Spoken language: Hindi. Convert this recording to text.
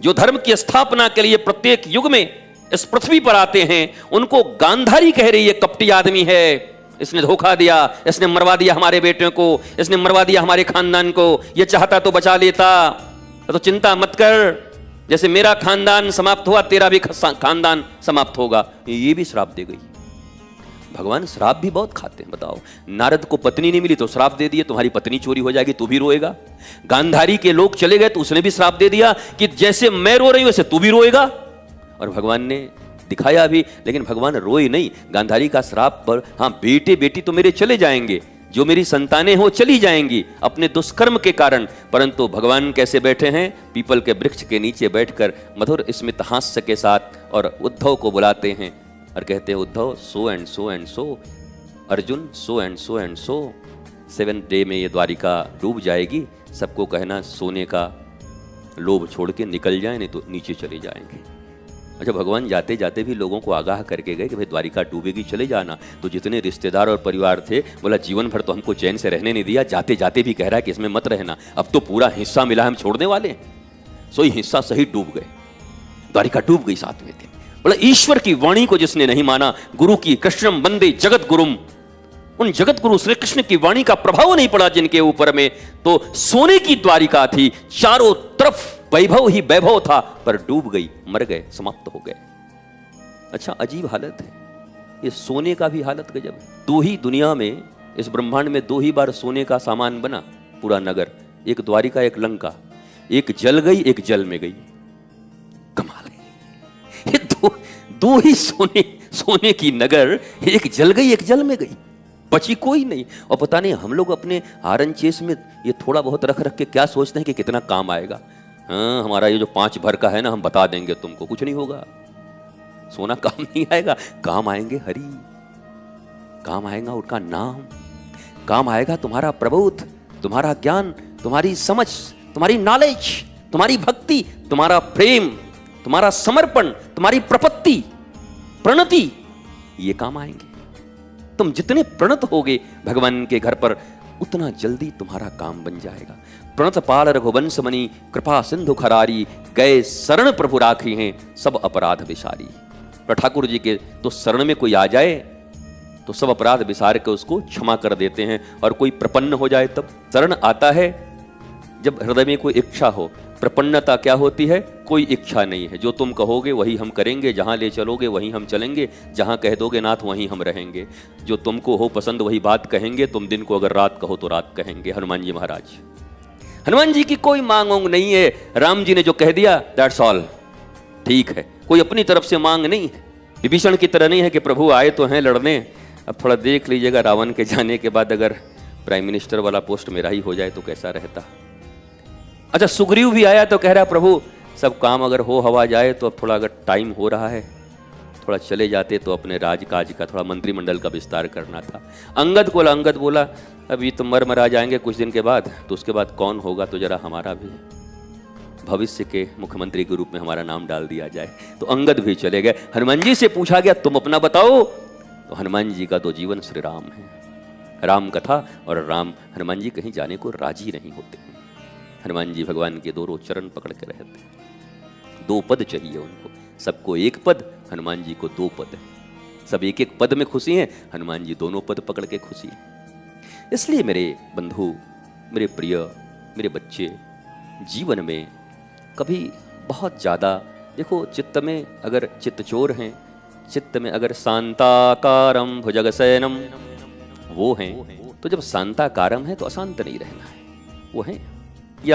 जो धर्म की स्थापना के लिए प्रत्येक युग में इस पृथ्वी पर आते हैं, उनको गांधारी कह रही है कपटी आदमी है, इसने धोखा दिया, इसने मरवा दिया हमारे बेटियों को, इसने मरवा दिया हमारे खानदान को, ये चाहता तो बचा लेता, तो चिंता मत कर, जैसे मेरा खानदान समाप्त हुआ तेरा भी खानदान समाप्त होगा। ये भी श्राप दे गई। भगवान श्राप भी बहुत खाते हैं। बताओ, नारद को पत्नी नहीं मिली तो श्राप दे दिए, तुम्हारी पत्नी चोरी हो जाएगी तू भी रोएगा। गांधारी के लोग चले गए तो उसने भी श्राप दे दिया कि जैसे मैं रो रही हूं वैसे तू भी रोएगा। और भगवान ने दिखाया भी, लेकिन भगवान रोए नहीं। गांधारी का श्राप पर, हाँ बेटे बेटी तो मेरे चले जाएंगे, जो मेरी संतानें हो चली जाएंगी अपने दुष्कर्म के कारण, परंतु भगवान कैसे बैठे हैं, पीपल के वृक्ष के नीचे बैठकर मधुर स्मित हास्य के साथ, और उद्धव को बुलाते हैं और कहते हैं Uddhav so and so and so, Arjun so and so and so, 7th day में ये द्वारिका डूब जाएगी, सबको कहना सोने का लोभ छोड़ के निकल जाए, नहीं तो नीचे चले जाएंगे। अच्छा, भगवान जाते जाते भी लोगों को आगाह करके गए कि भाई द्वारिका डूबेगी चले जाना। तो जितने रिश्तेदार और परिवार थे, बोला जीवन भर तो हमको चैन से रहने नहीं दिया, जाते जाते भी कह रहा है कि इसमें मत रहना, अब तो पूरा हिस्सा मिला हम छोड़ने वाले हैं। सो हिस्सा सही डूब गए, द्वारिका डूब गई 7वें दिन। बोला ईश्वर की वाणी को जिसने नहीं माना, गुरु की कृष्णम वंदे जगत गुरुम, उन जगत गुरु श्री कृष्ण की वाणी का प्रभाव नहीं पड़ा जिनके ऊपर में, तो सोने की द्वारिका थी, चारों तरफ वैभव ही वैभव था, पर डूब गई, मर गए, समाप्त हो गए। अच्छा, अजीब हालत है ये, सोने का भी हालत गजब है। 2 ही दुनिया में, इस ब्रह्मांड में 2 ही बार सोने का सामान बना पूरा नगर, एक द्वारिका एक लंका, एक जल गई एक जल में गई। कमाल है, ये दो ही सोने की नगर, एक जल गई एक जल में गई, बची कोई नहीं। और पता नहीं हम लोग अपने आयरन चेस में ये थोड़ा बहुत रख रख के क्या सोचते हैं कि कितना काम आएगा। हाँ, हमारा ये जो 5 भर का है ना, हम बता देंगे तुमको, कुछ नहीं होगा, सोना काम नहीं आएगा। काम आएंगे हरि, काम आएगा उनका नाम, काम आएगा तुम्हारा प्रबोध, तुम्हारा ज्ञान, तुम्हारी समझ, तुम्हारी नॉलेज, तुम्हारी भक्ति, तुम्हारा प्रेम, तुम्हारा समर्पण, तुम्हारी प्रपत्ति, प्रणति, ये काम आएंगे। तुम जितने प्रणत होगे भगवान के घर पर, उतना जल्दी तुम्हारा काम बन जाएगा। प्रणत पाल रघुवंश मणि, कृपा सिंधु खरारी, गए शरण प्रभु राखी हैं, सब अपराध विसारी। पर ठाकुर जी के तो शरण में कोई आ जाए तो सब अपराध विसार के उसको क्षमा कर देते हैं। और कोई प्रपन्न हो जाए तब शरण आता है जब हृदय में कोई इच्छा हो। प्रपन्नता क्या होती है? कोई इच्छा नहीं है, जो तुम कहोगे वही हम करेंगे, जहां ले चलोगे वहीं हम चलेंगे, जहां कह दोगे नाथ वहीं हम रहेंगे, जो तुमको हो पसंद वही बात कहेंगे, तुम दिन को अगर रात कहो तो रात कहेंगे। हनुमान जी महाराज, हनुमान जी की कोई मांग वांग नहीं है, राम जी ने जो कह दिया दैट्स ऑल, ठीक है, कोई अपनी तरफ से मांग नहीं है। विभीषण की तरह नहीं है कि प्रभु आए तो हैं लड़ने, अब थोड़ा देख लीजिएगा रावण के जाने के बाद अगर प्राइम मिनिस्टर वाला पोस्ट मेरा ही हो जाए तो कैसा रहता। अच्छा, सुग्रीव भी आया तो कह रहा प्रभु सब काम अगर हो हवा जाए तो अब थोड़ा अगर टाइम हो रहा है, थोड़ा चले जाते तो अपने राजकाज का, थोड़ा मंत्रिमंडल का विस्तार करना था। अंगद बोला अभी तो मर जाएंगे कुछ दिन के बाद, तो उसके बाद कौन होगा, तो जरा हमारा भी भविष्य के मुख्यमंत्री के रूप में हमारा नाम डाल दिया जाए। तो अंगद भी चले गए। हनुमान जी से पूछा गया तुम अपना बताओ, तो हनुमान जी का तो जीवन श्री राम है, राम कथा, और राम हनुमान जी कहीं जाने को राजी नहीं होते। हनुमान जी भगवान के दोनों चरण पकड़ के रहते हैं। 2 पद चाहिए उनको, सबको 1 पद, हनुमान जी को 2 पद है। सब 1-1 पद में खुशी हैं, हनुमान जी दोनों पद पकड़ के खुशी हैं। इसलिए मेरे बंधु, मेरे प्रिय, मेरे बच्चे, जीवन में कभी बहुत ज़्यादा देखो, चित्त में अगर चित्त चोर हैं, चित्त में अगर शांताकारम भुजगशयनम वो हैं, तो जब शांताकारम है तो अशांत नहीं रहना है, वो हैं।